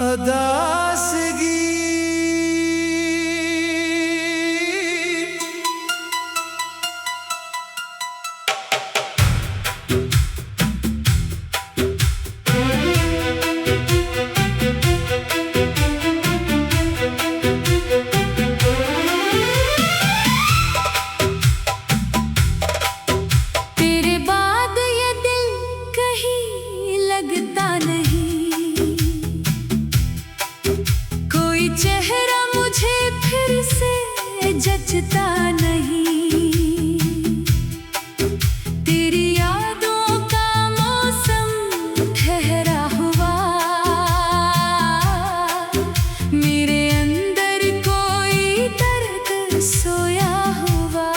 अदासगी। तेरे बाद ये दिल कहीं लगता नहीं, कोई चेहरा मुझे फिर से जचता नहीं। तेरी यादों का मौसम ठहरा हुआ, मेरे अंदर कोई दर्द सोया हुआ।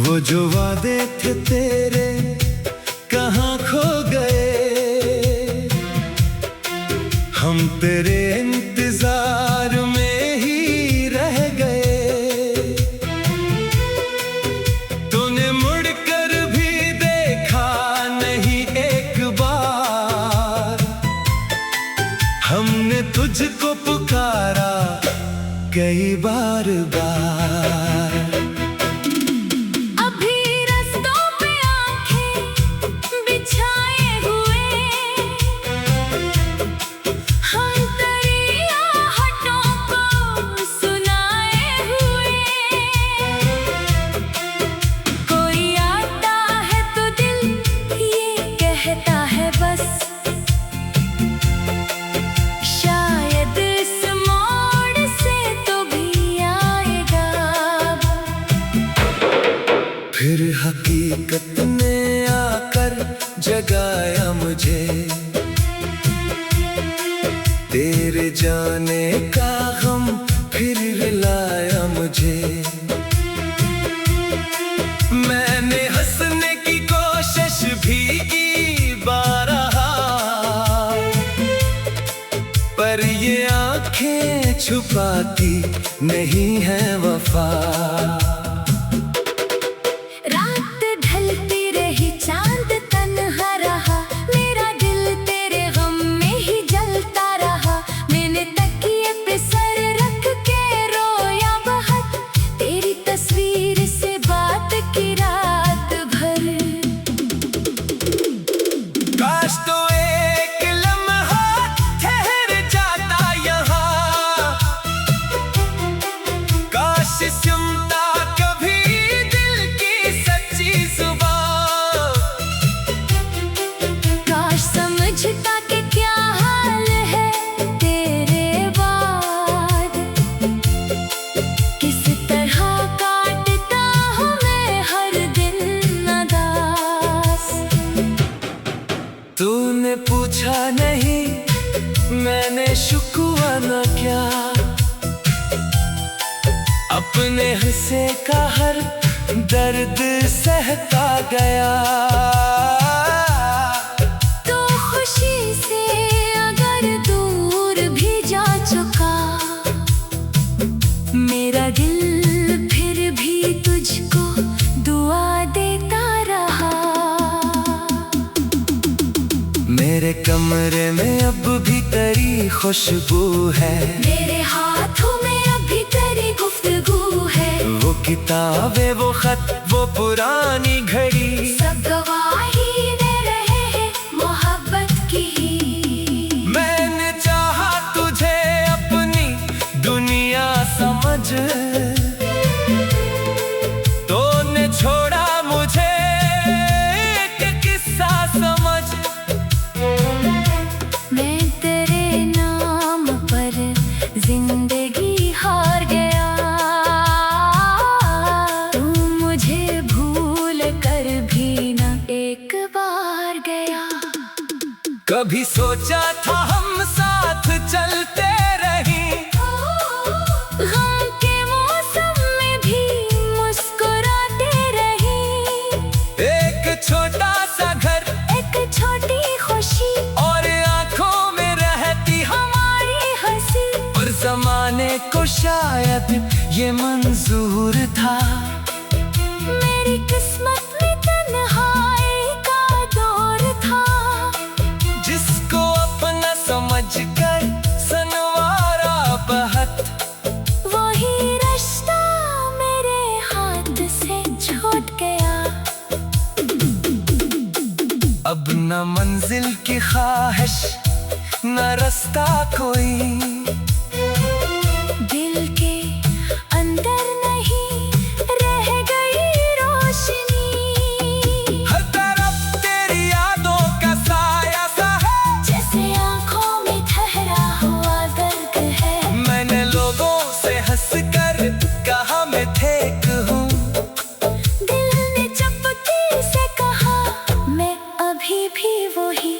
वो जो वादे थे तेरे कहाँ खो गए, हम तेरे इंतजार में ही रह गए। तूने मुड़कर भी देखा नहीं एक बार, हमने तुझको पुकारा कई बार बार। अभी रास्तों पे आंखें बिछाए हुए, हम तेरी आहटों को सुनाए हुए। कोई आता है तो दिल ये कहता है बस, शायद इस मोड़ से तो भी आएगा। फिर हकीकत ने आकर जगाया मुझे, तेरे जाने का गम फिर रुलाया मुझे। मैंने हंसने की कोशिश भी की बारहा, पर ये आंखें छुपाती नहीं है वफा। रात ढलती रही, चांद तन्हा रहा, मेरा दिल तेरे गम में ही जलता रहा। मैंने तकिए पे सर रख के रोया बहुत, तेरी तस्वीर से बात की रात भर। काश तो एक लम्हा ठहर जाता यहाँ, काश सुनता कभी दिल की सच्ची जुबान। काश समझता कि क्या हाल है तेरे बाद, किस तरह काटता हूँ मैं हर दिन अदास। तूने पूछा नहीं मैंने शुक्वा न क्या, अपने हिस्से का हर दर्द सहता गया। तो खुशी से अगर दूर भी जा चुका, मेरा दिल फिर भी तुझको दुआ देता रहा। मेरे कमरे में अब भी तेरी खुशबू है, मेरे हाथों में अभी तेरी गुफ्तगू है। वो किताबें वो खत वो पुरानी घड़ी, सब गवाही दे रहे हैं मोहब्बत की। मैंने चाहा तुझे अपनी दुनिया समझ, तूने छोड़ा मुझे एक किस्सा समझ। मैं तेरे नाम पर जिंदगी हार गया, तू मुझे भूल कर भी न एक बार गया। कभी सोचा था हम साथ चलते रहें, गम के मौसम में भी मुस्कुराते रहें। एक छोटा सा घर एक छोटी खुशी और आंखों में रहती हमारी हंसी, और जमाने को शायद ये मंजूर था। मेरी किस्मत में तन्हाई का दौर था, जिसको की ख्वाहिश न रास्ता कोई, दिल के अंदर नहीं रह गई रोशनी। हर तरफ तेरी यादों का साया सा है, जैसे आंखों में ठहरा हुआ दर्द है। मैंने लोगों से हंस कर कहा मैं ठीक हूँ, दिल ने चुपके से कहा मैं अभी भी वही।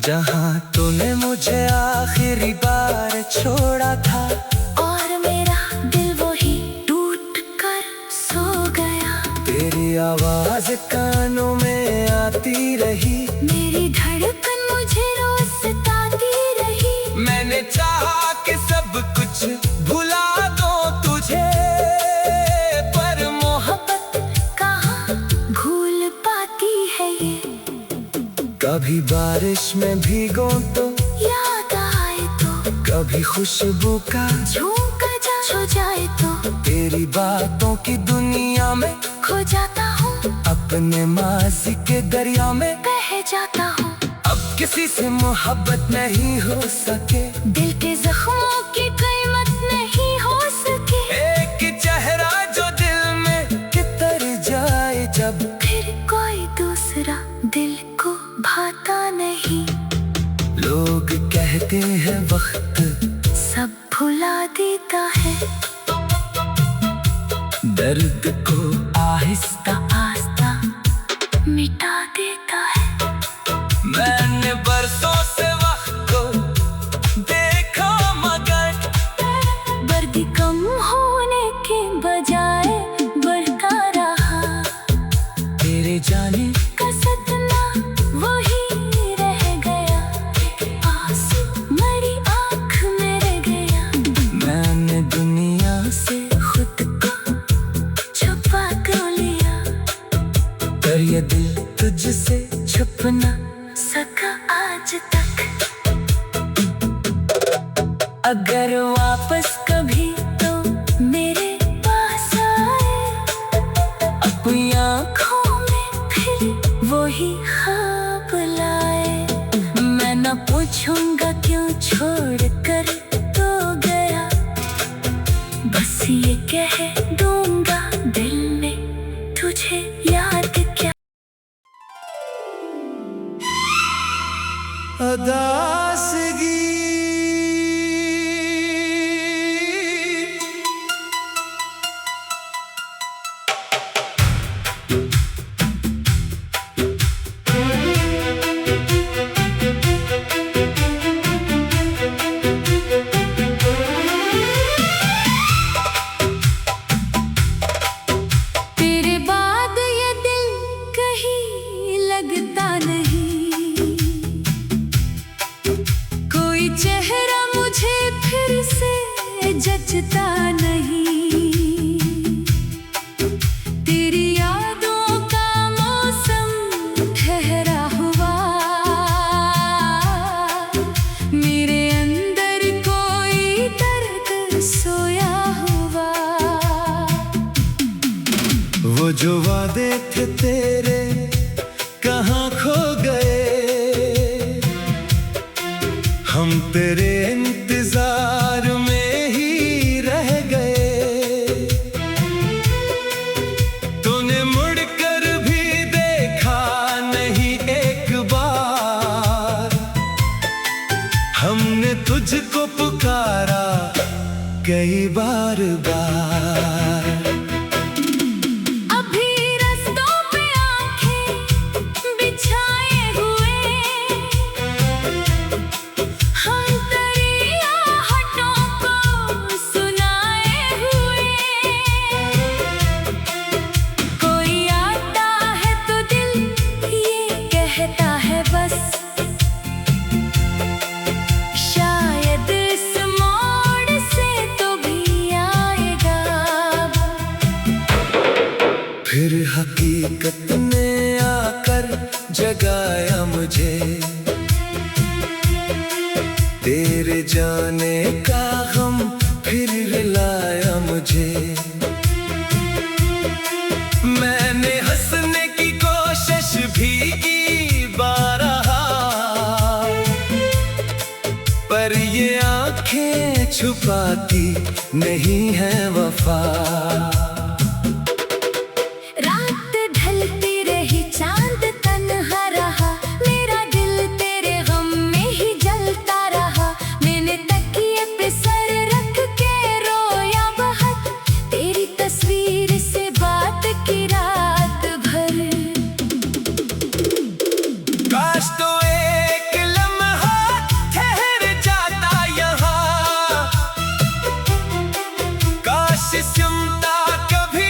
जहाँ तूने मुझे आखिरी बार छोड़ा था, और मेरा दिल वही टूट कर सो गया। तेरी आवाज कानों में आती रही, मेरी धड़कन मुझे रोज सताती रही। मैंने चाहा कि सब कुछ भुला दो तुझे, पर मोहब्बत कहाँ भूल पाती है ये। कभी बारिश में भीगो तो याद आए तो, कभी खुशबू का झोंका हो जाए तो, तेरी बातों की दुनिया में खो जाता हूँ, अपने माजी के दरिया में बह जाता हूँ। अब किसी से मोहब्बत नहीं हो सके, दिल के जख्मों की कीमत नहीं हो सके। एक चेहरा जो दिल में कितर जाए जब, फिर कोई दूसरा दिल को भाता नहीं। लोग कहते हैं वक्त सब भुला देता है, दर्द को आहिस्ता आहिस्ता मिटा देता है। मैंने बरसों से वक्त को देखा मगर बर्दी कम होने के बजाय बढ़ता रहा। तेरे जाने का सदमा वही रह गया, आंसू मरी आँख में रह गया। मैंने दुनिया से खुद को छुपा कर लिया, पर ये दिल तुझसे छुप न सका आज तक। अगर वापस कभी तो मेरे पास आए, अपनी आँखों में फिर वही ख्वाब लाए। मैं न पूछूंगा क्यों छोड़ कर तो गया, बस ये कह दूंगा दिल में तुझे याद क्या। अदासगी तेरे बाद ये दिल कहीं लगता नहीं, कोई चेहरा मुझे फिर से जचता नहीं। तेरी यादों का मौसम ठहरा हुआ, मेरे अंदर कोई दर्द सोया हुआ। वो जो वादे थे तेरे कहाँ खो गए, हम तेरे इंतजार में ही रह गए। तूने मुड़कर भी देखा नहीं एक बार, हमने तुझको पुकारा कई बार बार। अभी रास्तों पे आंखें बिछाए हुए, हम दरियाहटों को सुनाए हुए। कोई आता है तो दिल ये कहता है बस, शायद इस मोड़ से तो भी आएगा। फिर हकीकत ने आकर जगाया मुझे, तेरे जाने का गम फिर रुलाया मुझे। मैंने हंसने की कोशिश भी की बारहा, छुपाती नहीं है वफा। रात ढलती रही चांद तन्हा रहा, मेरा दिल तेरे गम में ही जलता रहा। मैंने तकिए पे सर रख के रोया बहुत, तेरी तस्वीर से बात की रात भर। काश तो एक लम्हा ठहर जाता यहाँ, काश सुनता कभी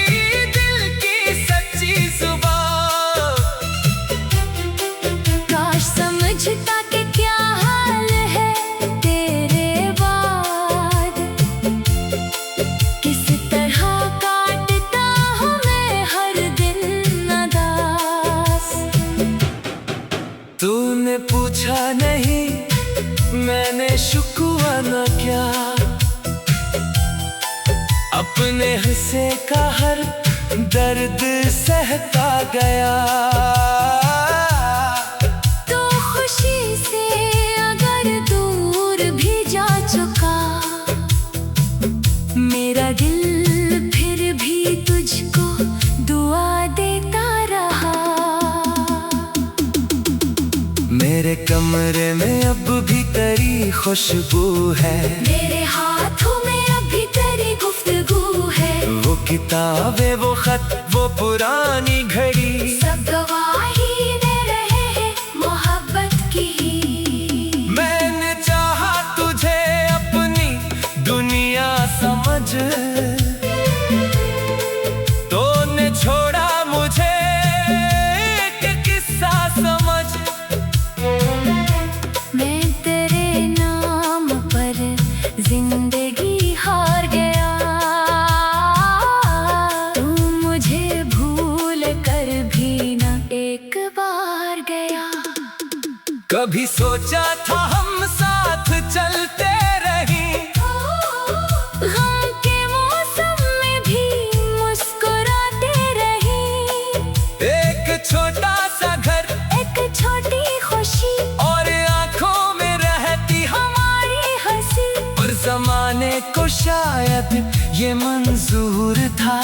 दिल की सच्ची जुबान। काश समझता कि क्या हाल है तेरे बाद, किस तरह काटता हूँ मैं हर दिन अदास। तूने पूछा नहीं मैंने शुक्वा न क्या, अपने हिस्से का हर दर्द सहता गया। तो खुशी से अगर दूर भी जा चुका, मेरा दिल फिर भी तुझको दुआ देता रहा। मेरे कमरे में अब भी तेरी खुशबू है, मेरे हाथों में अभी तेरी गुफ्तगू है। वो किताबें वो खत वो पुरानी घड़ी, सब गवाही दे रहे हैं मोहब्बत की। मैंने चाहा तुझे अपनी दुनिया समझ, तूने छोड़ा मुझे एक किस्सा समझ। मैं तेरे नाम पर जिंदगी हार गया, तू मुझे भूल कर भी न एक बार गया। कभी सोचा था हम साथ चलते रहीं, गम के मौसम में भी मुस्कुराते रहीं। एक छोटा सा घर एक छोटी खुशी और आंखों में रहती हमारी हंसी, और जमाने को शायद ये मंजूर था।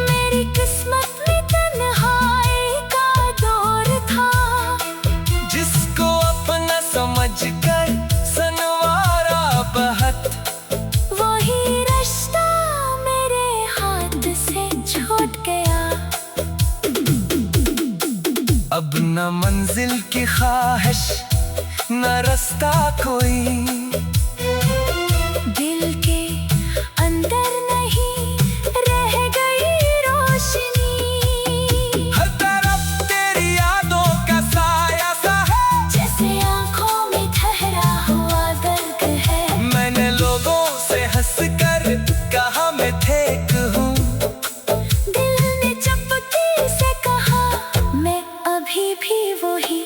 मेरी किस्मत में तन्हाई का दौर था, जिसको अपना समझ कर सनवारा बहुत, वही रिश्ता मेरे हाथ से छूट गया। अब न मंजिल की ख्वाहिश न रास्ता कोई, दिल के अंदर नहीं रह गई रोशनी। हर तरफ तेरी यादों का साया सा है, जैसे आंखों में ठहरा हुआ दर्द है। मैंने लोगों से हंस कर कहा मैं ठीक हूँ, दिल ने चुपके से कहा मैं अभी भी वही।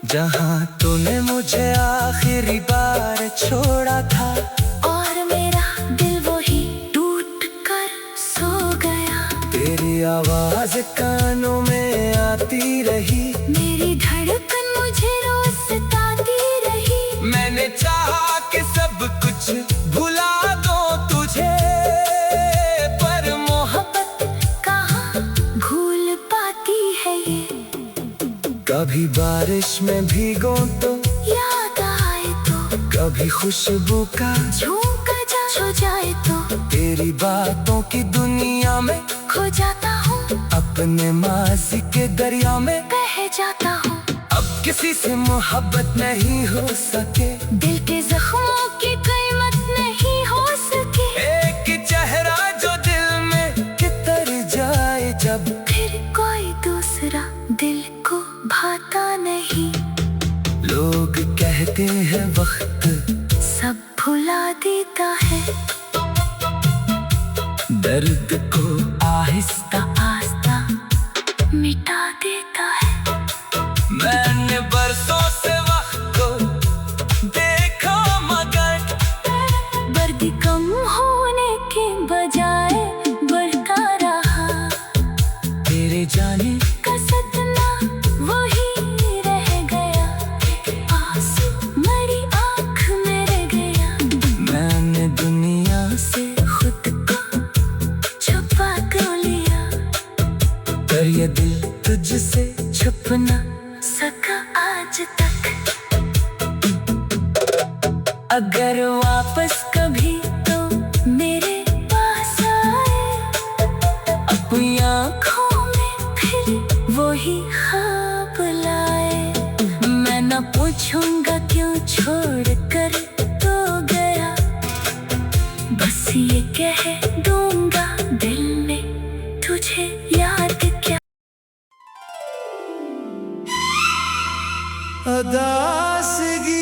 जहाँ तूने मुझे आखिरी बार छोड़ा था, और मेरा दिल वही टूट कर सो गया। तेरी आवाज कानों में आती रही, मेरी धड़कन मुझे रोज सताती रही। मैंने चाहा कि सब कुछ भुला दो तुझे, पर मोहब्बत कहाँ भूल पाती है ये। कभी बारिश में भीगो तो याद आए तो, कभी खुशबू का झोंका छू जाए तो, तेरी बातों की दुनिया में खो जाता हूँ। अपने माजी के दरिया में बह जाता हूँ। अब किसी से मोहब्बत नहीं हो सके, दिल के जख्मों की कीमत नहीं हो सके। एक चेहरा जो दिल में कितर जाए जब, फिर कोई दूसरा दिल को भाता नहीं। लोग कहते हैं वक्त सब भुला देता है, दर्द को आहिस्ता आहिस्ता मिटा देता है। मैंने बरसों से वक्त को देखा मगर दर्द कम होने के बजाय बढ़ता रहा। तेरे जाने का सदमा वही रह गया, आंसू मेरी आँख में रह गया। तुझसे छुप ना सका आज तक। अगर वापस कभी तो मेरे पास आए, अपनी आँखों में फिर वही ख्वाब लाए। मैं न पूछूंगा क्यों छोड़ कर तो गया, बस ये कह दूंगा दिल ने तुझे याद क्या। अदासगी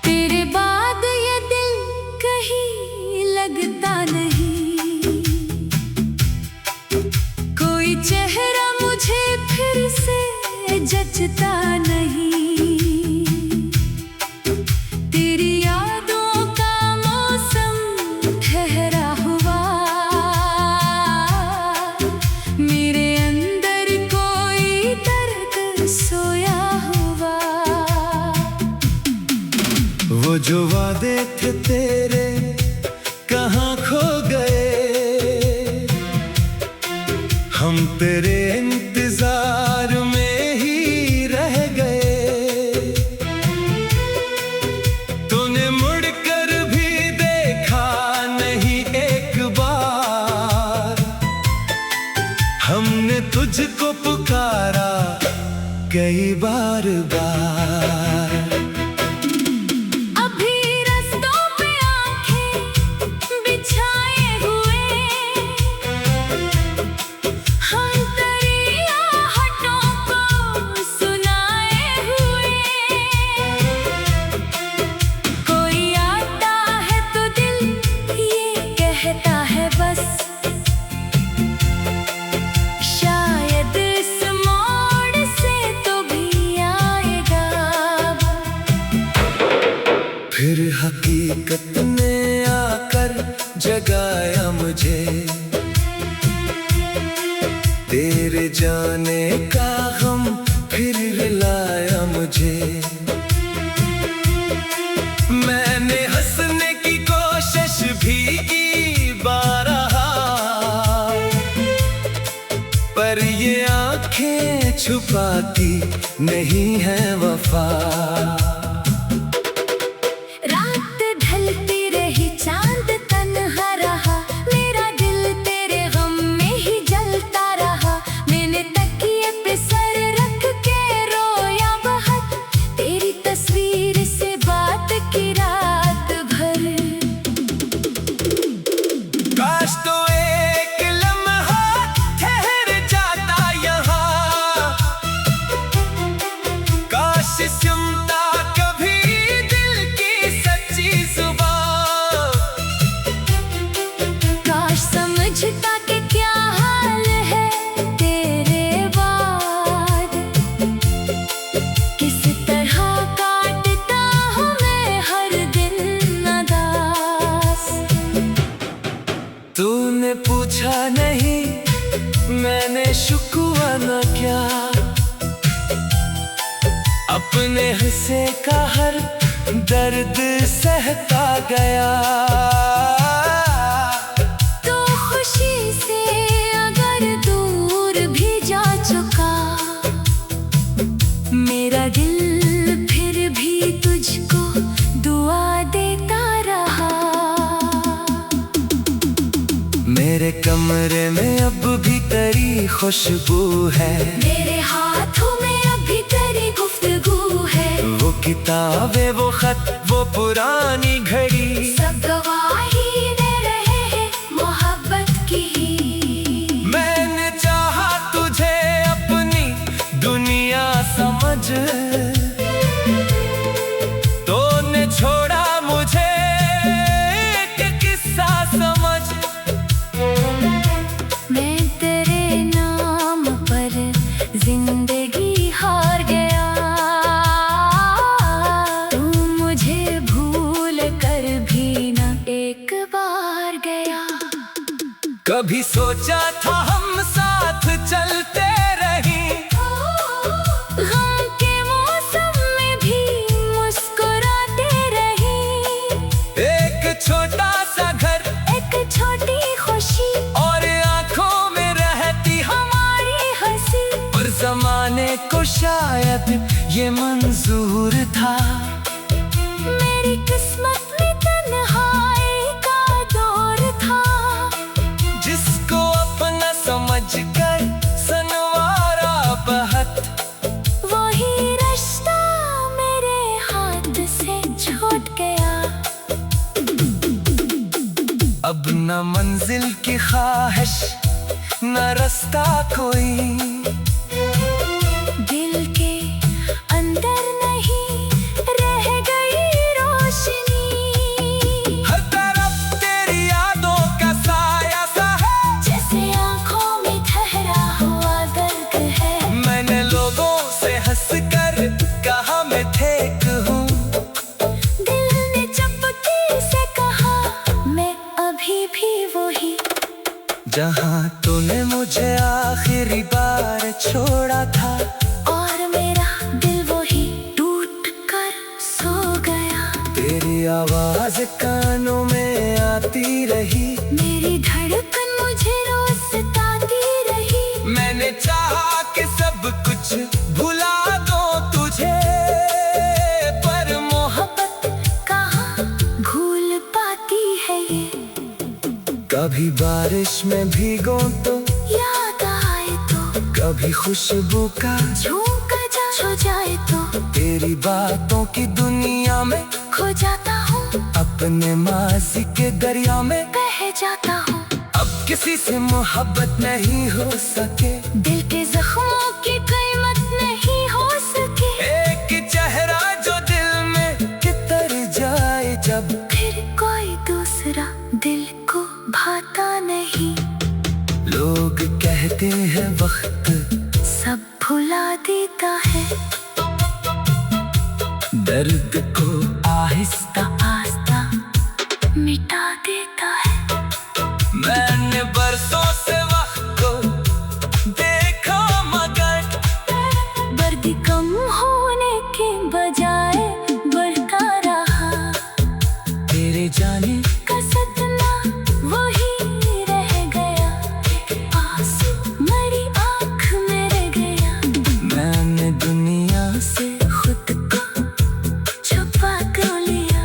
तेरे बाद ये दिल कहीं लगता नहीं, कोई चेहरा मुझे फिर से जचता नहीं। तेरी यादों का मौसम ठहरा हुआ, मेरे अंदर कोई दर्द सोया हुआ। वो जो वादे थे तेरे कहाँ खो गए, हम तेरे इंतजार में ही रह गए। तूने मुड़कर भी देखा नहीं एक बार, हमने तुझको पुकारा कई बार बार। अभी रास्तों पे आंखें बिछाए हुए, हम तेरी आहटों को सुनाए हुए। कोई आता है तो दिल ये कहता है बस, शायद इस मोड़ से तो भी आएगा। फिर हकीकत ने आकर जगाया मुझे, तेरे जाने का गम फिर रुलाया मुझे। मैंने हंसने की कोशिश भी की बारहा, पर ये आंखें छुपाती नहीं है वफा। रात ढलती रही चांद तन्हा रहा, मेरा दिल तेरे गम में ही जलता रहा। मैंने तकिए पे सर रख के रोया बहुत, तेरी तस्वीर से बात की रात भर। काश तो एक लम्हा ठहर जाता यहाँ, काश सुनता कभी दिल की सच्ची जुबान। काश समझता कि क्या हाल है तेरे बाद, किस तरह काटता हूँ मैं हर दिन अदास। तूने पूछा नहीं मैंने शुक्वा न क्या, अपने हिस्से का हर दर्द सहता गया। तो खुशी से अगर दूर भी जा चुका, मेरा दिल फिर भी तुझको दुआ देता रहा। मेरे कमरे में अब भी तेरी खुशबू है, मेरे हाथों में अभी तेरी गुफ्तगू है। वो किताबें वो खत वो पुरानी घड़ी, सब गवाही दे रहे हैं मोहब्बत की। मैंने चाहा तुझे अपनी दुनिया समझ, तूने छोड़ा मुझे एक किस्सा समझ। मैं तेरे नाम पर जिंदगी हार गया, तू मुझे भूल कर गया। कभी सोचा था हम साथ चलते रहें, गम के मौसम में भी मुस्कुराते रहें। एक छोटा सा घर, एक छोटी खुशी, और आंखों में रहती हमारी हंसी। और जमाने को शायद ये मंजूर था। मेरी किस्मत में तन्हाई का दौर था, जिसको अपना समझकर सनवारा बहत। वही रिश्ता मेरे हाथ से छूट गया। अब न मंजिल की ख्वाहिश, न रास्ता कोई, दिल के अंदर नहीं रह गई रोशनी। हर तरफ तेरी यादों का साया सा है, जैसे आंखों में ठहरा हुआ दर्द है। मैंने लोगों से हंसकर कहा मैं ठीक हूँ, दिल ने चुपके से कहा मैं अभी भी वही। जहाँ तूने मुझे आखिरी बार छोड़ा था, और मेरा दिल वही टूट कर सो गया। तेरी आवाज कानों में आती रही, मेरी धड़कन मुझे रोज सताती रही। मैंने चाहा कि सब कुछ भुला दो तुझे, पर मोहब्बत कहाँ भूल पाती है ये। कभी बारिश में भीगो तो याद आए तो, कभी खुशबू का झोंका हो जाए तो, तेरी बातों की दुनिया में खो जाता हूँ। अपने माजी के दरिया में बह जाता हूँ। अब किसी से मोहब्बत नहीं हो सके, दिल के जख्मों की कीमत नहीं हो सके। एक चेहरा जो दिल में कितर जाए जब, फिर कोई दूसरा दिल को भाता नहीं। लोग कहते हैं वक्त सब भुला देता है, दर्द को आहिस्ता आस्ता मिटा देता है। मैंने बरसों से वक्त को देखा मगर दर्द कम होने के बजाय बढ़ता रहा। तेरे जाने का सदमा वही रह गया, आंसू मेरी आँख में रह गया। मैंने दुनिया से खुद को छुपा कर लिया,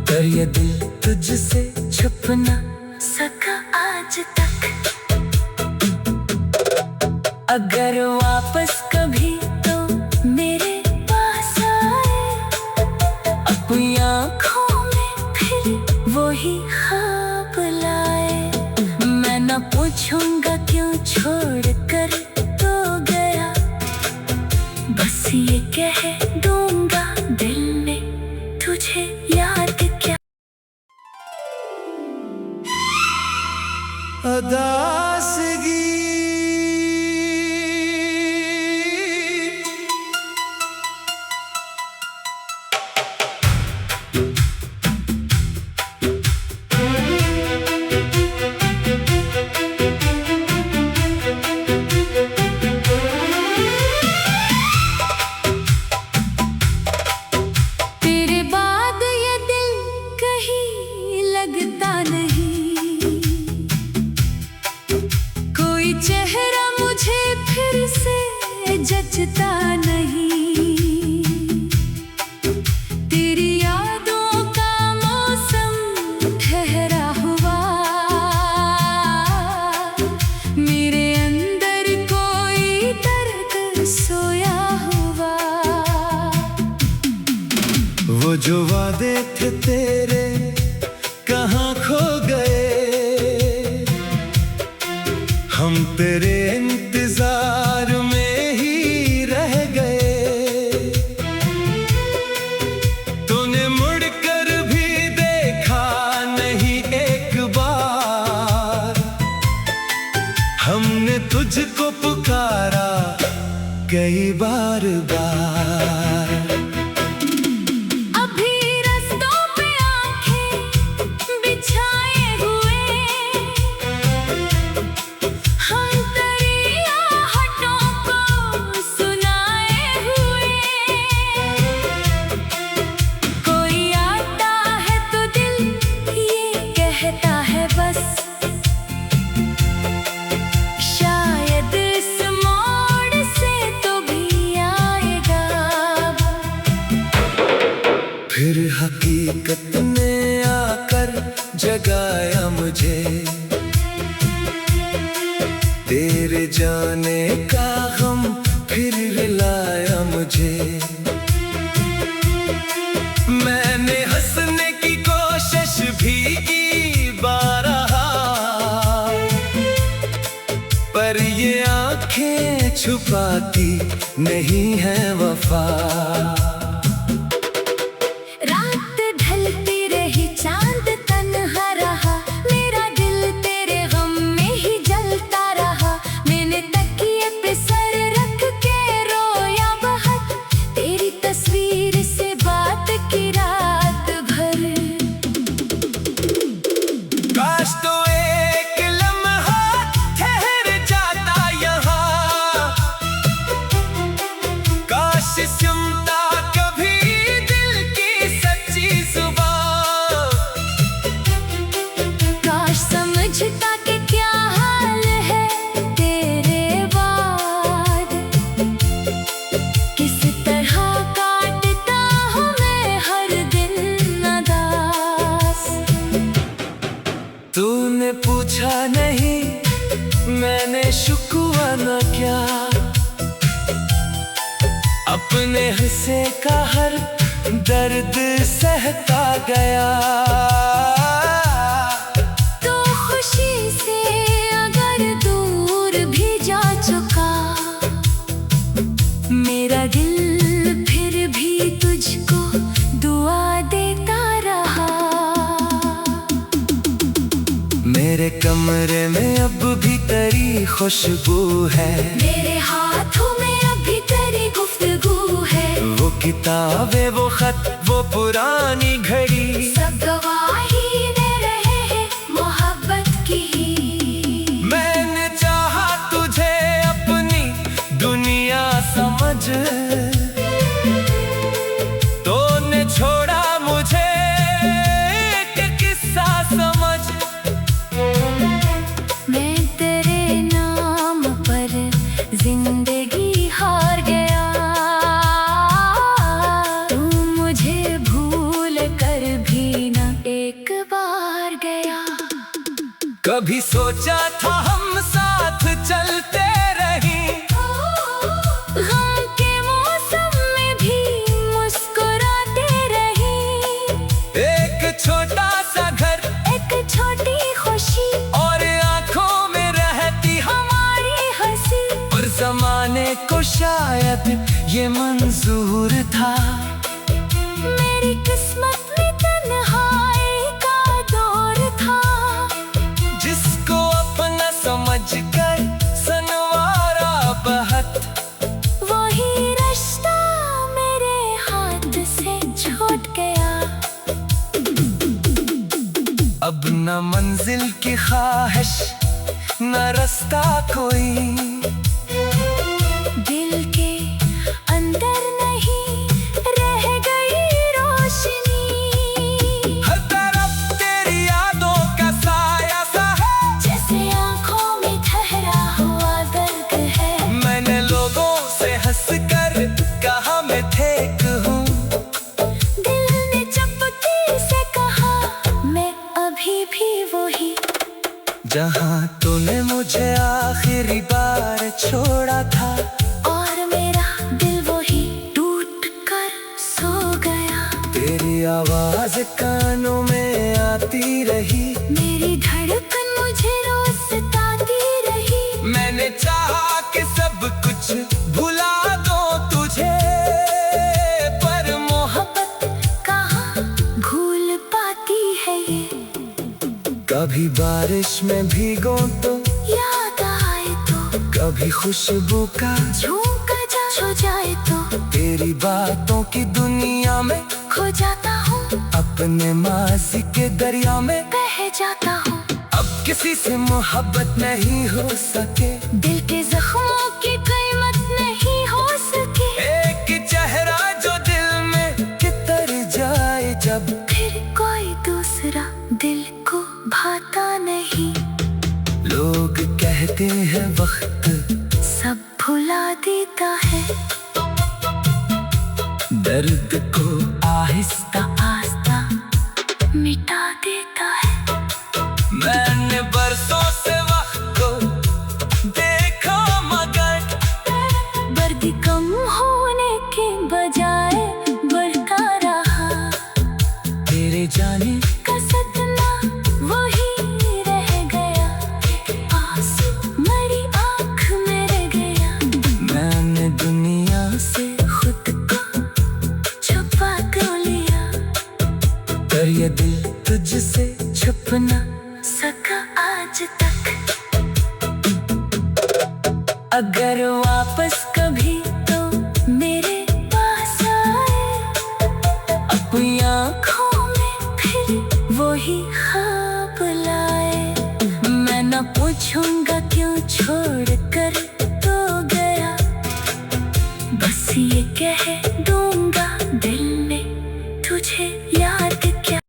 पर ये दिल तुझसे छुप न सका आज तक। अगर वापस कभी तो मेरे पास आए, अपनी आँखों में फिर वही ख्वाब लाए। मैं न पूछूंगा क्यों छोड़ कर तो गया, बस ये कह दूंगा दिल ने तुझे याद क्या। अदासगी तेरे बाद ये दिल कहीं लगता नहीं, कोई चेहरा मुझे फिर से जचता नहीं। तेरी यादों का मौसम ठहरा हुआ, मेरे अंदर कोई दर्द सोया हुआ। वो जो वादे थे तेरे कहाँ खो गए, हम तेरे इंतजार में ही रह गए। तूने मुड़कर भी देखा नहीं एक बार, हमने तुझको पुकारा कई बार बार। अभी रास्तों पे आंखें बिछाए मुझे, तेरे जाने का गम फिर रुलाया मुझे। मैंने हंसने की कोशिश भी की बारहा, पर ये आंखें छुपाती नहीं है वफा। रात ढलती रही चांद तन्हा रहा, मेरा दिल तेरे गम में ही जलता रहा। मैंने तकिए पे सर रख के रोया बहुत, तेरी तस्वीर से बात की रात भर। काश तो एक लम्हा ठहर जाता यहाँ, काश सुनता कभी दिल की सच्ची जुबान। काश समझता कि क्या हाल है तेरे बाद, किस तरह काटता हूँ मैं हर दिन अदास। तूने पूछा नहीं मैंने शुक्वा न क्या, अपने हिस्से का हर दर्द सहता गया। तो खुशी से अगर दूर भी जा चुका, मेरा दिल फिर भी तुझको दुआ देता रहा। मेरे कमरे में अब भी तेरी खुशबू है, मेरे हाथों में अभी तेरी गुफ्तगू है। वो किताबें वो खत वो पुरानी घड़ी, सब गवाही दे रहे हैं मोहब्बत की। मैंने चाहा तुझे अपनी दुनिया समझ, तूने छोड़ा मुझे एक किस्सा समझ। मैं तेरे नाम पर जिंदगी हार गया, तू मुझे भूल कर भी न एक बार गया। कभी सोचा था हम साथ चलते रहें, गम के मौसम में भी मुस्कुराते रहें। एक छोटा सा घर एक छोटी खुशी और आंखों में रहती हमारी हंसी, और जमाने को शायद ये मंजूर था। मेरी किस्मत में तन्हाई का दौर था, जिसको अपना समझ कर सनवारा बहत। वही रिश्ता मेरे हाथ से छूट गया। अब न मंजिल की ख्वाहिश न रास्ता कोई, दिल के अंदर नहीं रह गई रोशनी। हर तरफ तेरी यादों का साया सा है, जैसे आंखों में ठहरा हुआ दर्द है। मैंने लोगों से हंस कर कहा मैं ठीक हूँ, दिल ने चुपके से कहा मैं अभी भी वही। जहाँ तूने मुझे आखिरी बार छोड़ा था, और मेरा दिल वही टूट कर सो गया। तेरी आवाज कानों में आती रही, मेरी धड़कन मुझे रोज सताती रही। मैंने चाहा कि सब कुछ भुला दो तुझे, पर मोहब्बत कहाँ भूल पाती है ये। कभी बारिश में भीगो तो याद आए तो, कभी खुशबू का झोंका जा छो जाए तो, तेरी बातों की दुनिया में खो जाता हूँ। अपने माजी के दरिया में बह जाता हूँ। अब किसी से मोहब्बत नहीं हो सके, दिल के जख्मों की कीमत नहीं हो सके। एक चेहरा जो दिल में कितर जाए जब, फिर कोई दूसरा दिल को भाता नहीं। लोग कहते हैं वक्त सब भुला देता है, दर्द को आहिस्ता आहिस्ता मिटा देता है। सका आज तक। अगर वापस कभी तो मेरे पास आए, अपनी आँखों में फिर वही ख्वाब लाए। मैं न पूछूंगा क्यों छोड़ कर तो गया, बस ये कह दूंगा दिल ने तुझे याद क्या।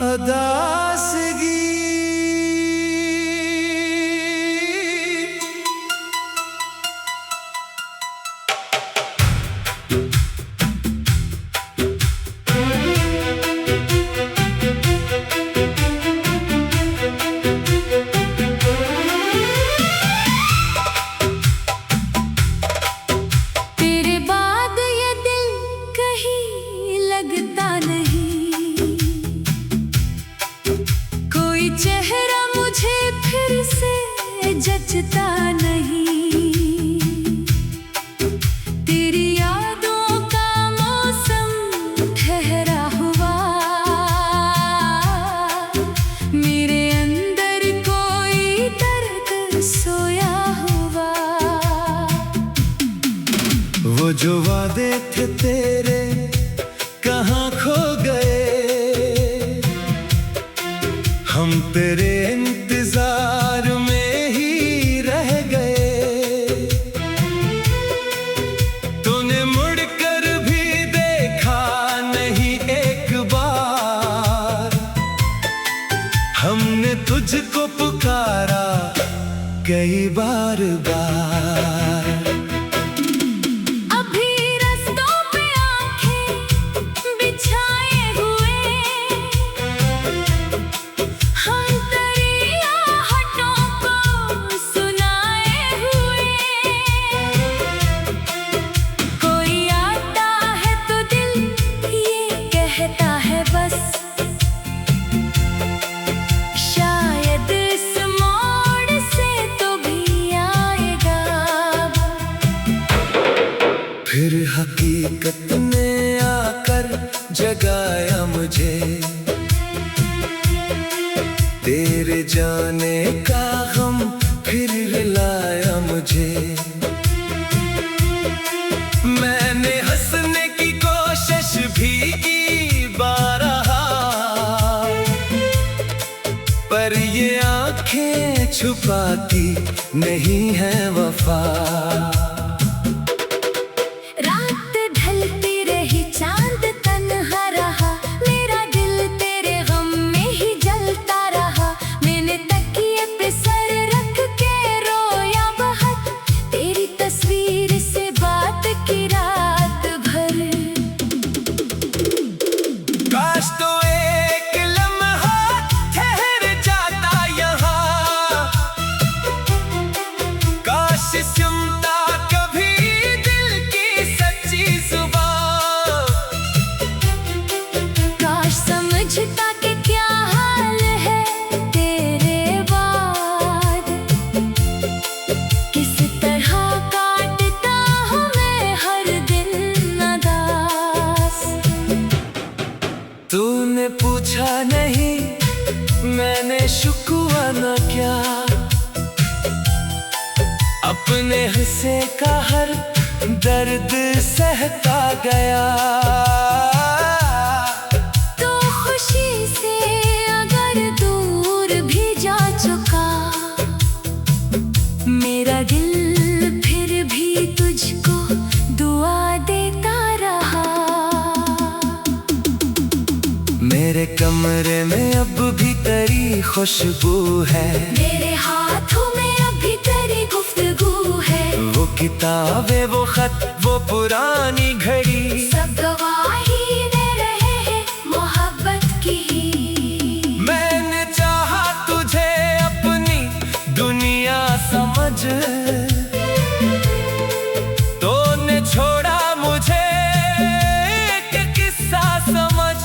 अदासगी तेरे बाद ये दिल कहीं लगता नहीं, कोई चेहरा मुझे फिर से जचता नहीं। तेरी यादों का मौसम ठहरा हुआ, मेरे अंदर कोई दर्द सोया हुआ। वो जो वादे थे तेरे कहाँ खो गए, हम तेरे इंतजार में ही रह गए। तूने मुड़कर भी देखा नहीं एक बार, हमने तुझको पुकारा कई बार बार। अभी रास्तों पे आंखें बिछाए हुए, हम तेरी आहटों को सुनाए हुए। कोई आता है तो दिल ये कहता है बस, शायद इस मोड़ से तो भी आएगा। फिर हकीकत ने आकर जगाया मुझे, तेरे जाने का गम फिर रुलाया मुझे। मैंने हंसने की कोशिश भी की बारहा, पर ये आंखें छुपाती नहीं है वफा। रात ढलती रही चांद तन्हा रहा, मेरा दिल तेरे गम में ही जलता रहा। मैंने तकिए पे सर रख के रोया बहुत, तेरी तस्वीर से बात की रात भर। काश तो एक लम्हा ठहर जाता यहाँ, काश सुनता कभी दिल की सच्ची जुबान। काश समझता कि क्या हाल है तेरे बाद, किस तरह काटता हूँ मैं हर दिन अदास। तूने पूछा नहीं मैंने शुक्वा न क्या, अपने हिस्से का हर दर्द सहता गया। तो खुशी से अगर दूर भी जा चुका, मेरा दिल फिर भी तुझको दुआ देता रहा। मेरे कमरे में अब भी तेरी खुशबू है, मेरे हाथों में अभी तेरी गुफ्तगू है। वो किताबें वो खत वो पुरानी घड़ी, सब गवाही दे रहे हैं मोहब्बत की। मैंने चाहा तुझे अपनी दुनिया समझ, तूने छोड़ा मुझे एक किस्सा समझ।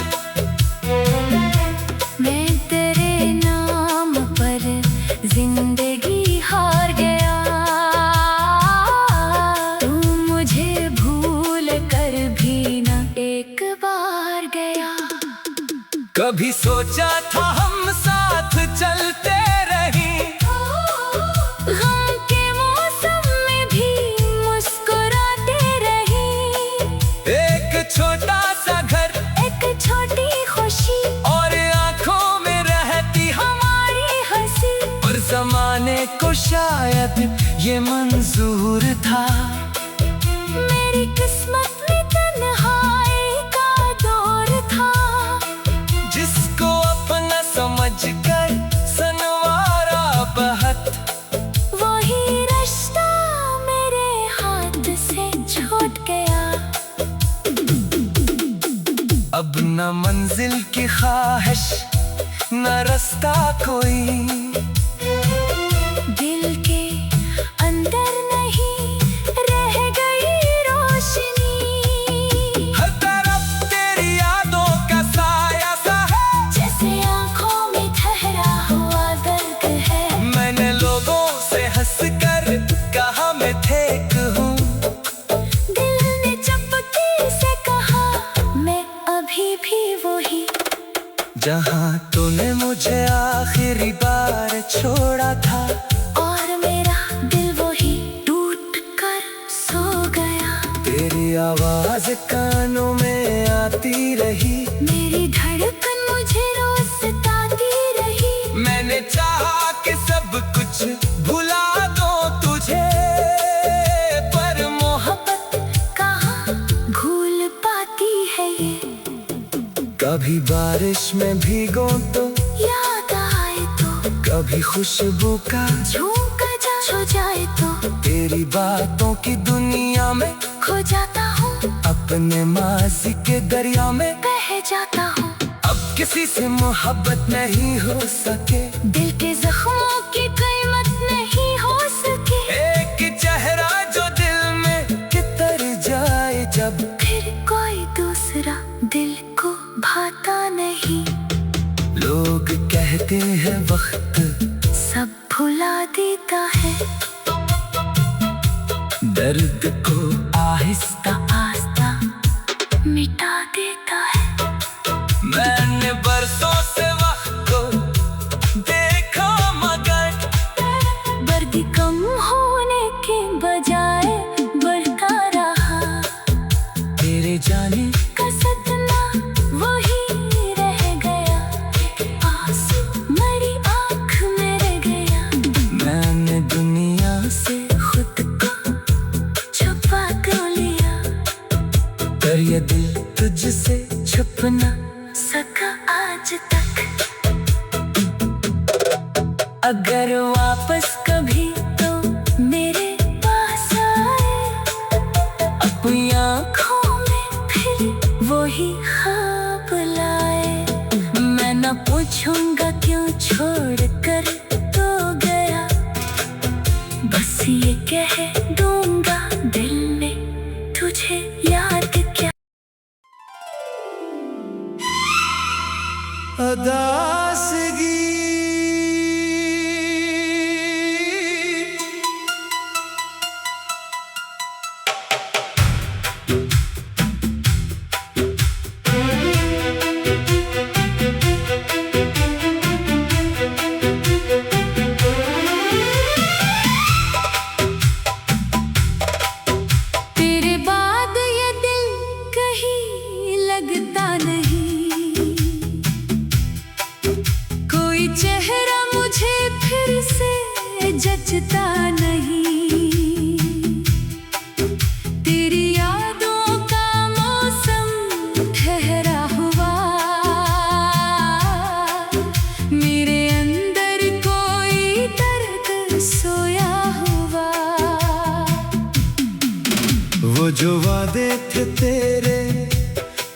मैं तेरे नाम पर जिंदगी हार गया, तू मुझे भूल कर कभी सोचा था हम साथ चलते रहीं, गम के मौसम में भी मुस्कुराते रहीं। एक छोटा सा घर, एक छोटी खुशी, और आंखों में रहती हमारी हंसी। और जमाने को शायद ये मंजूर था। मेरी किस्मत में तन्हाई का दौर था, जिसको अपना समझकर सनवारा बहत। वही रिश्ता मेरे हाथ से छूट गया। अब न मंजिल की ख्वाहिश, न रास्ता कोई, दिल के अंदर नहीं रह गई रोशनी। हर तरफ तेरी यादों का साया सा है, जैसे आंखों में ठहरा हुआ दर्द है। मैंने लोगों से हंसकर कहा मैं ठीक हूँ, दिल ने चुपके से कहा मैं अभी भी वही। जहाँ तूने मुझे आखिरी बार छोड़ा था, और मेरा दिल वही टूट कर सो गया। तेरी आवाज कानों में आती रही, मेरी धड़कन मुझे रोज सताती रही। मैंने चाहा कि सब कुछ भुला दो तुझे, पर मोहब्बत कहाँ भूल पाती है ये। कभी बारिश में भीगो तो याद आए तो, कभी खुशबू का झोंका छू जाए तो, तेरी बातों की दुनिया में खो जाता हूँ। अपने माजी के दरिया में बह जाता हूँ। अब किसी से मोहब्बत नहीं हो सके, दिल के जख्मों की कीमत नहीं हो सके। एक चेहरा जो दिल में कितर जाए जब, फिर कोई दूसरा दिल को भाता नहीं। लोग कहते हैं वक्त सब भुला देता है, दर्द को आहिस्ता आहिस्ता मिटा देता है। मैंने बरसों से वक्त को देखा मगर दर्द कम होने के बजाय बढ़ता रहा। तेरे जाने का सदमा वही रह गया, आंसू मेरी आँख में रह गया। मैंने दुनिया से खुद को छुपा तो लिया, पर ये दिल तुझसे छुप न सका आज तक। अगर वापस कभी तो मेरे पास आए, अपनी आँखों में फिर वही ख्वाब लाए। मैं न पूछूंगा क्यों छोड़ कर तो गया, बस ये कह दूंगा दिल ने तुझे याद क्या। अदासगी तेरे बाद ये दिल कहीं लगता नहीं, कोई चेहरा मुझे फिर से जचता नहीं। तेरी यादों का मौसम ठहरा हुआ, मेरे अंदर कोई दर्द सोया हुआ। वो जो वादे थे तेरे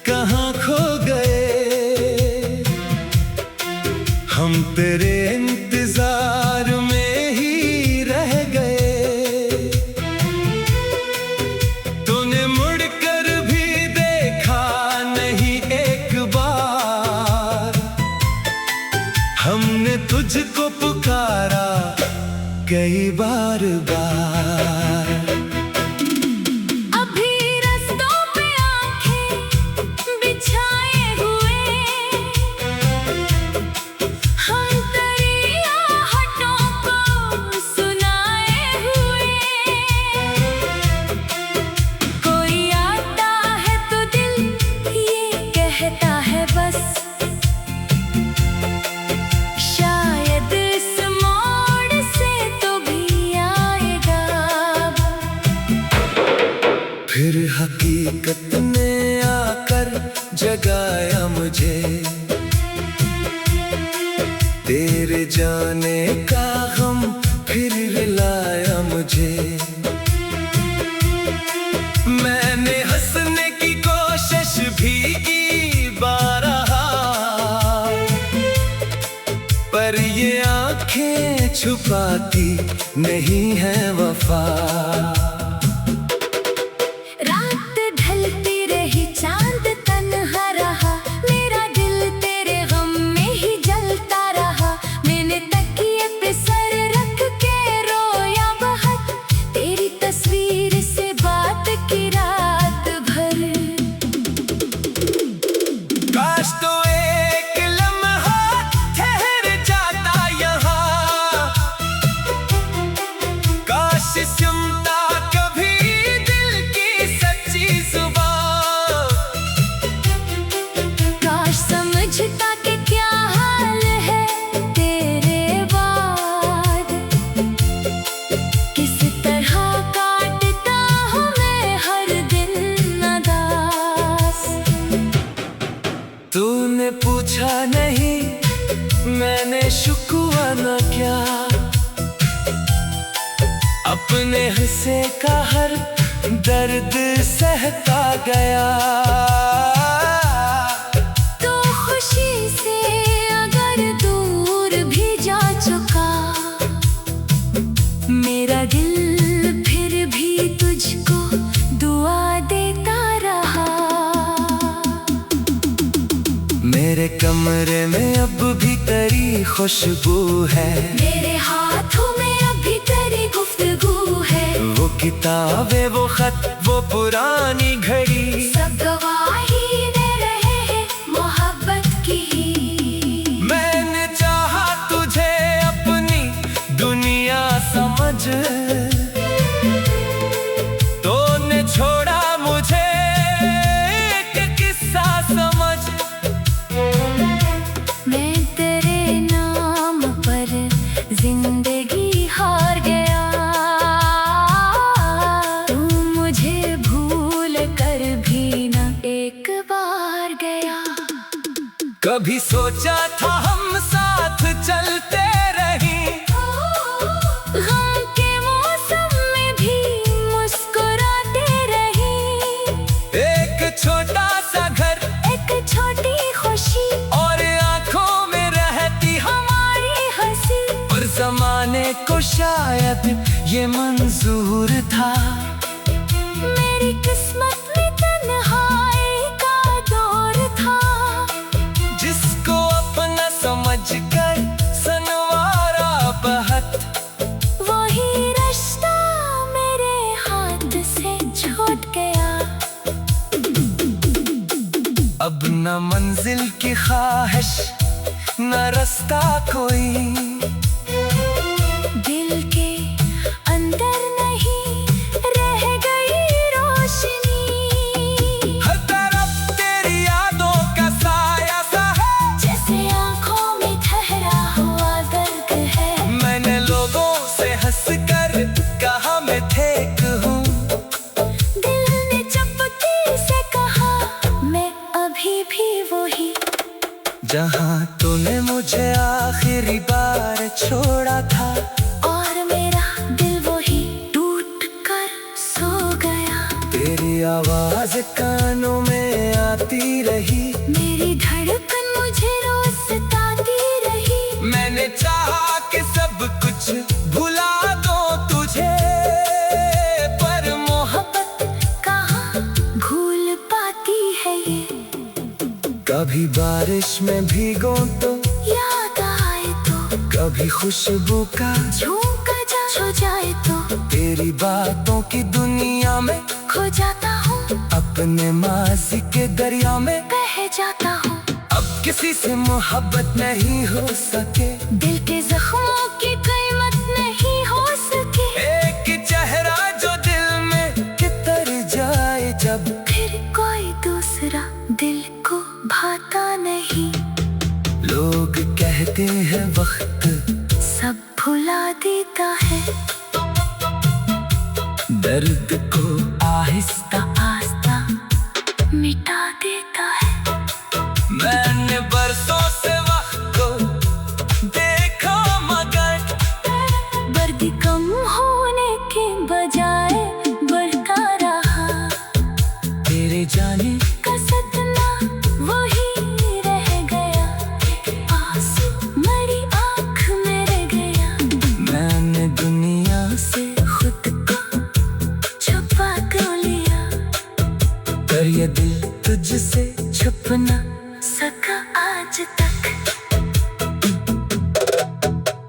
कहाँ खो गए, हम तेरे इंतजार में ही रह गए। तूने मुड़कर भी देखा नहीं एक बार, हमने तुझको पुकारा कई बार बार। अभी रास्तों पे आंखें बिछाए हुए, तेरे जाने का गम फिर रुलाया मुझे। मैंने हंसने की कोशिश भी की बारहा, पर ये आंखें छुपाती नहीं है वफा। रात ढलती रही चांद तन्हा रहा, मेरा दिल तेरे गम में ही जलता रहा। मैंने तकिए पे सर रख के रोया बहुत, तेरी तस्वीर से बात की रात भर। काश तो एक लम्हा ठहर जाता यहाँ, काश सुनता कभी दिल की सच्ची जुबान। काश समझता कि क्या हाल है तेरे बाद, किस तरह काटता हूँ मैं हर दिन अदास। तूने पूछा नहीं मैंने शुक्वा न क्या, अपने हिस्से का हर दर्द सहता गया। तो खुशी से अगर दूर भी जा चुका, मेरा दिल फिर भी तुझको दुआ देता रहा। मेरे कमरे में अब भी तेरी खुशबू है, मेरे हाथों में अभी तेरी गुफ्तगू है। वो किताबें वो खत वो पुरानी घड़ी, सब गवाही दे रहे हैं मोहब्बत की। मैंने चाहा तुझे अपनी दुनिया समझ, तूने छोड़ा मुझे एक किस्सा समझ। मैं तेरे नाम पर जिंदगी हार गया, तू मुझे भूल कर भी न एक बार गया। कभी सोचा था हम साथ चलते रहें, गम के मौसम में भी मुस्कुराते रहें। एक छोटा सा घर एक छोटी खुशी और आंखों में रहती हमारी हंसी, पर जमाने को शायद ये मंजूर था। मेरी किस्मत में तन्हाई का दौर था, जिसको अपना समझ कर सनवारा बहुत, वही रिश्ता मेरे हाथ से छूट गया। अब न मंजिल की ख्वाहिश न रास्ता कोई, दिल के अंदर नहीं रह गई रोशनी। हर तरफ तेरी यादों का साया सा है, जैसे आंखों में ठहरा हुआ दर्द है। मैंने लोगों से हंस कर कहा मैं ठीक हूँ, दिल ने चुपके से कहा मैं अभी भी वही। जहाँ तूने मुझे आखिरी बार छोड़ा था, और मेरा दिल वही टूट कर सो गया। तेरी आवाज कानों में आती रही, मेरी धड़कन मुझे रोज सताती रही। मैंने चाहा कि सब कुछ भुला दो तुझे, पर मोहब्बत कहाँ भूल पाती है ये। कभी बारिश में भीगो तो याद आए तो, कभी खुशबू का झोंका जा छो जाए तो, तेरी बातों की दुनिया में खो जाता हूँ। अपने माजी के दरिया में बह जाता हूँ। अब किसी से मोहब्बत नहीं हो सके, दिल के जख्मों की कीमत नहीं हो सके। एक चेहरा जो दिल में कितर जाए जब, फिर कोई दूसरा दिल को भाता नहीं। लोग कहते हैं वक्त सब भुला देता है, दर्द को आहिस्ता आस्ता मिटा देता है। मैंने बरसों से वक्त को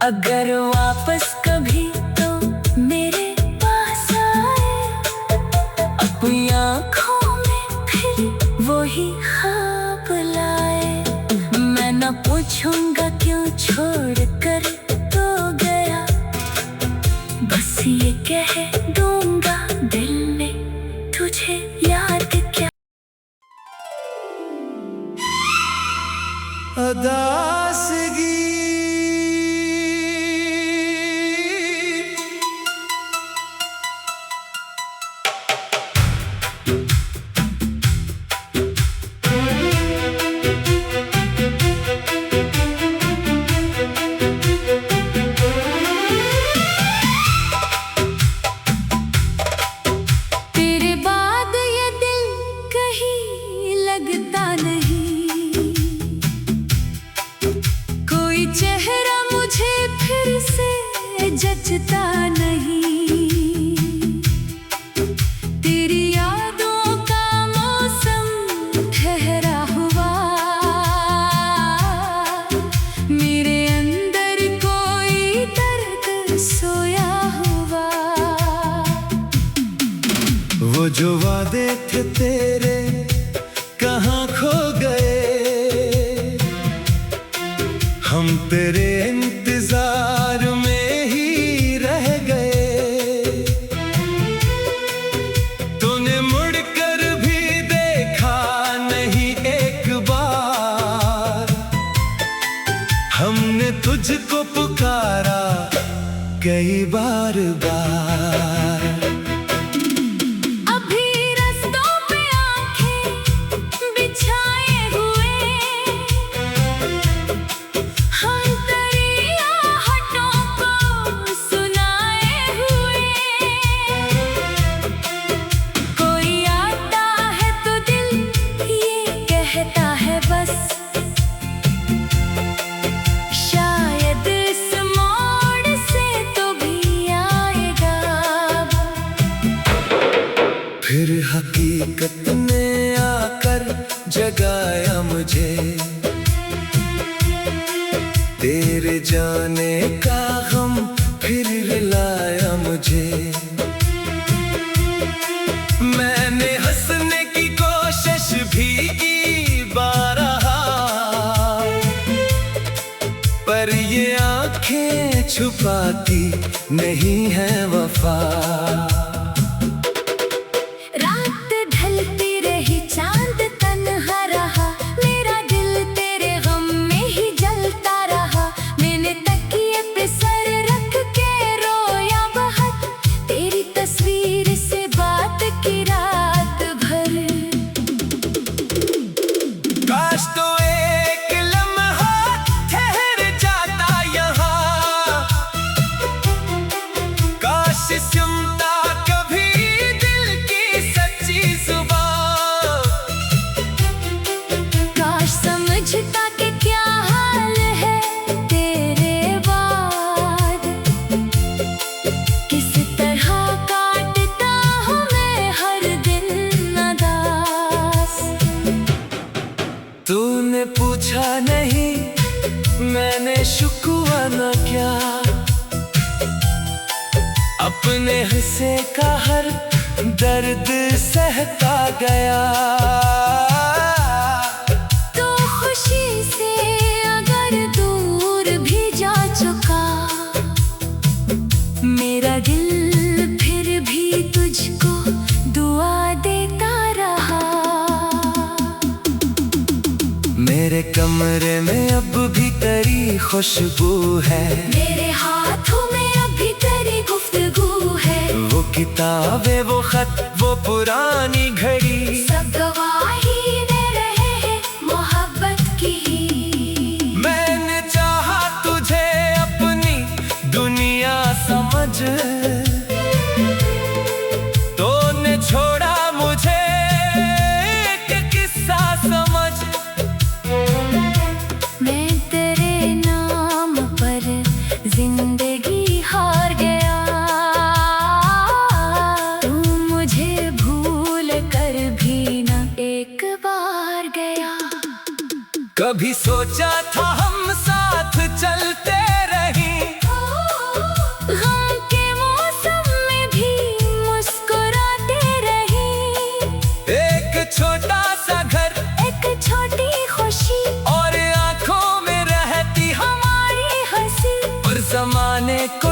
अगर वापस कभी तो मेरे पास आए, अपनी आँखों में फिर वही ख्वाब लाए। मैं न पूछूंगा क्यों छोड़ कर तो गया, बस ये कह दूंगा दिल में तुझे याद क्या। अदासगी तेरे बाद ये दिल कहीं लगता नहीं, कोई चेहरा मुझे फिर से जचता नहीं। तेरी यादों का मौसम ठहरा हुआ, मेरे अंदर कोई दर्द सोया हुआ। वो जो वादे थे तेरे कहाँ खो गए, हम तेरे इंतजार में ही रह गए। तूने मुड़कर भी देखा नहीं एक बार, हमने तुझको पुकारा कई बार बार। अभी रास्तों पे आंखें बिछाए हुए, हम तेरी आहटों को सुनाए हुए। कोई आता है तो दिल ये कहता है बस, शायद इस मोड़ से तो भी आएगा। फिर हकीकत ने आकर जगाया मुझे, तेरे जाने का गम फिर रुलाया मुझे। मैंने हंसने की कोशिश भी की बारहा, पर ये आंखें छुपाती नहीं है वफा। रात ढलती रही चांद तन्हा रहा, मेरा दिल तेरे गम में ही जलता रहा। मैंने तकिए पे सर रख के रोया बहुत, तेरी तस्वीर से बात की रात भर। काश तो एक लम्हा ठहर जाता यहाँ, काश सुनता कभी दिल की सच्ची जुबान। काश समझता कि क्या हाल है तेरे बाद, किस तरह काटता हूँ मैं हर दिन अदास। तूने पूछा नहीं मैंने शुक्वा न क्या, अपने हिस्से का हर दर्द सहता गया। तो खुशी से अगर दूर भी जा चुका, मेरा दिल फिर भी तुझको दुआ देता रहा। मेरे कमरे में अब भी तेरी खुशबू है, मेरे हाथों में अभी तेरी गुफ्तगू है। वो किताबें वो खत वो पुरानी घड़ी, सब गवाही दे रहे हैं मोहब्बत की। मैंने चाहा तुझे अपनी दुनिया समझ, तूने छोड़ा मुझे एक किस्सा समझ। मैं तेरे नाम पर जिंदगी हार गया, तू मुझे भूल कर भी न एक बार गया। कभी सोचा था हम साथ चलते रहें,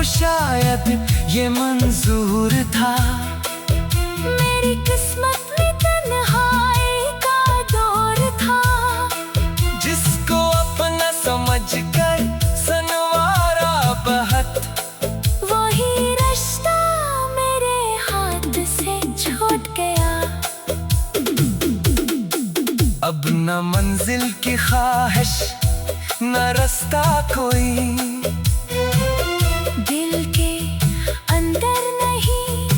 को शायद ये मंजूर था। मेरी किस्मत में तन्हाई का दौर था, जिसको अपना समझ कर सनवारा बहुत, वही रिश्ता मेरे हाथ से छूट गया। अब न मंजिल की ख्वाहिश न रास्ता कोई, दिल के अंदर नहीं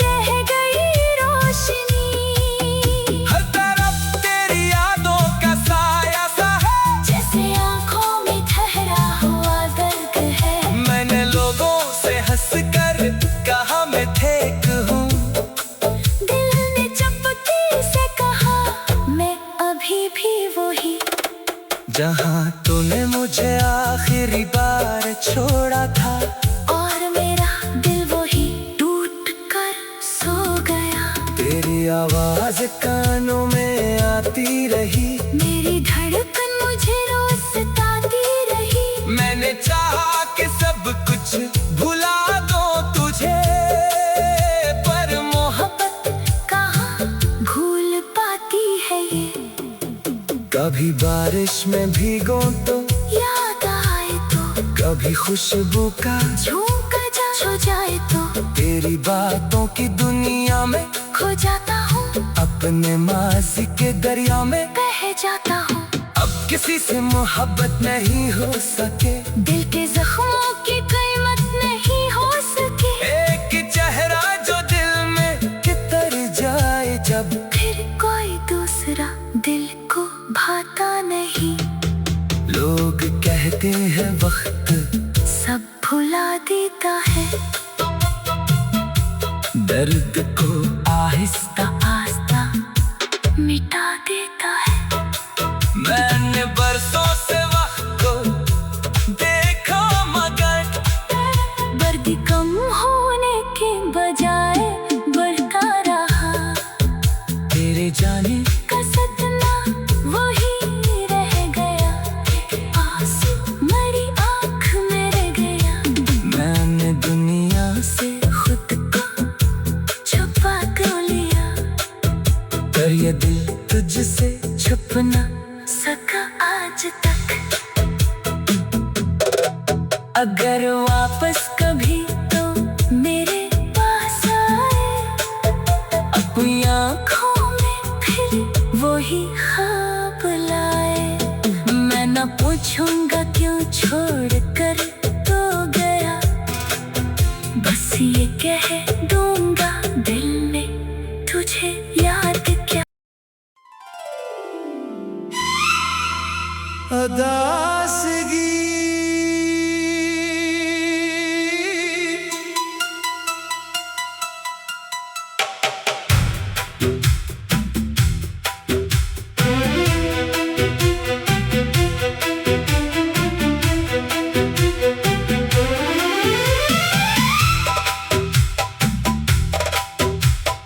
रह गई रोशनी। हर तरफ तेरी यादों का साया सा है, जैसे आंखों में ठहरा हुआ दर्द है। मैंने लोगों से हंस कर कहा मैं ठीक हूँ, दिल ने चुपके से कहा मैं अभी भी वही। जहाँ तूने मुझे आखिरी बार छोड़ा था, और मेरा दिल वही टूट कर सो गया। तेरी आवाज कानों में आती रही, मेरी धड़कन मुझे रोज सताती रही। मैंने चाहा कि सब कुछ भुला दो तुझे, पर मोहब्बत कहाँ भूल पाती है ये। कभी बारिश में भीगो तो याद आए तो, कभी खुशबू का झोंका जा हो जाए तो, तेरी बातों की दुनिया में खो जाता हूँ, अपने माजी के दरिया में बह जाता हूँ। अब किसी से मोहब्बत नहीं हो सके, दिल के जख्मों की कीमत नहीं हो सके। एक चेहरा जो दिल में कितर जाए जब, फिर कोई दूसरा दिल को भाता नहीं। लोग कहते हैं वक्त सब भुला देता है, दर्द को आहिस्ता आहिस्ता मिटा देता है। मैंने बरसों से वक्त को देखा मगर दर्द कम होने के बजाय बढ़ता रहा। तेरे जाने का सदमा वही रह गया, आंसू मेरी आँख में रह गया। मैंने दुनिया से खुद को छुपा कर लिया, पर ये दिल तुझसे छुप न सका आज तक। अगर वापस कभी तो मेरे पास आए, अपनी आँखों में फिर वही ख्वाब लाए। मैं न पूछूंगा क्यों छोड़ कर तो गया, बस ये कह दूंगा दिल ने तुझे याद क्या। अदासगी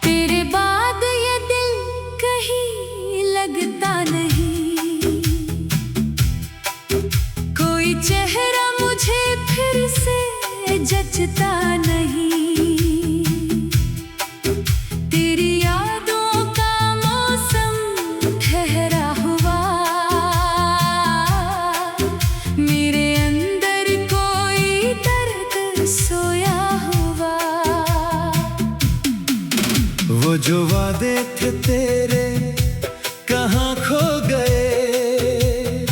तेरे बाद ये दिल कहीं लगता नहीं, कोई चेहरा मुझे फिर से जचता नहीं। तेरी यादों का मौसम ठहरा हुआ, मेरे अंदर कोई दर्द सोया हुआ। वो जो वादे थे तेरे कहाँ खो गए,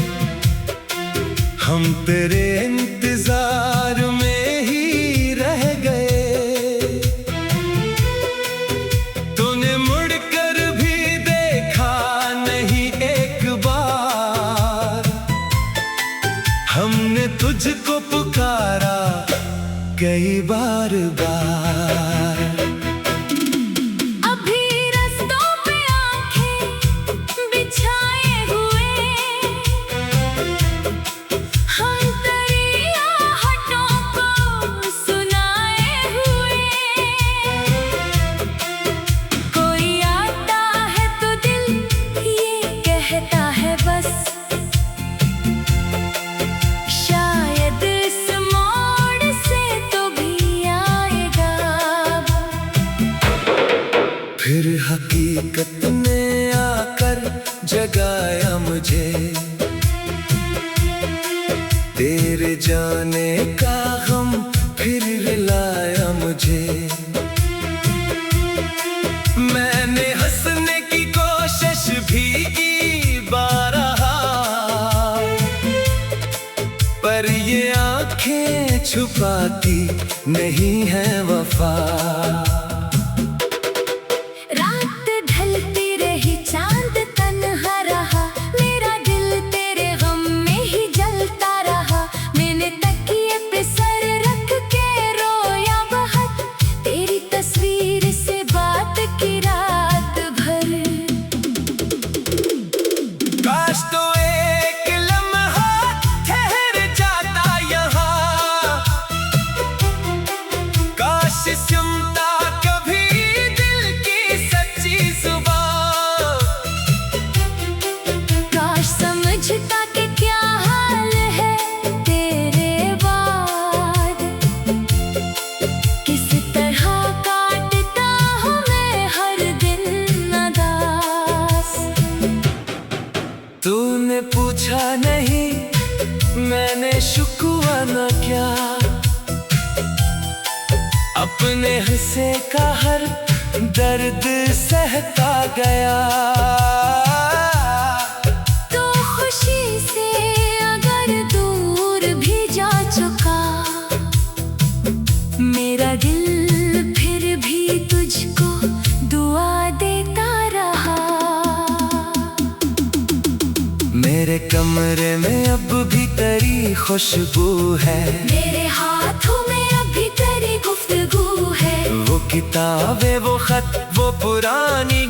हम तेरे इंतजार में ही रह गए। तूने मुड़कर भी देखा नहीं एक बार, हमने तुझको पुकारा कई बार बार। अभी रास्तों पे आंखें बिछाए हुए, हम दरिया हटों को सुनाए हुए। कोई आता है तो दिल ये कहता है बस, शायद इस मोड़ से तो भी तेरे जाने का गम फिर रुलाया मुझे। मैंने हंसने की कोशिश भी की बारहा, पर ये आंखें छुपाती नहीं है वफा। रात ढलती रही चांद तन्हा रहा, मेरा दिल तेरे गम में ही जलता रहा। मैंने तकिए पे सर रख के रोया बहुत, तेरी तस्वीर से बात की रात भर। काश तो एक लम्हा ठहर जाता यहाँ, काश सुनता कभी दिल की सच्ची जुबान। काश समझता कि क्या हाल है तेरे बाद, किस तरह काटता हूँ मैं हर दिन अदास। तूने पूछा नहीं मैंने शुक्वा न क्या, अपने हिस्से का हर दर्द सहता गया। तो खुशी से अगर दूर भी जा चुका, मेरा दिल फिर भी तुझको दुआ देता रहा। मेरे कमरे में अब भी तेरी खुशबू है, मेरे हाथों में अभी तेरी गुफ्तगू है। वो किताबें वो खत वो पुरानी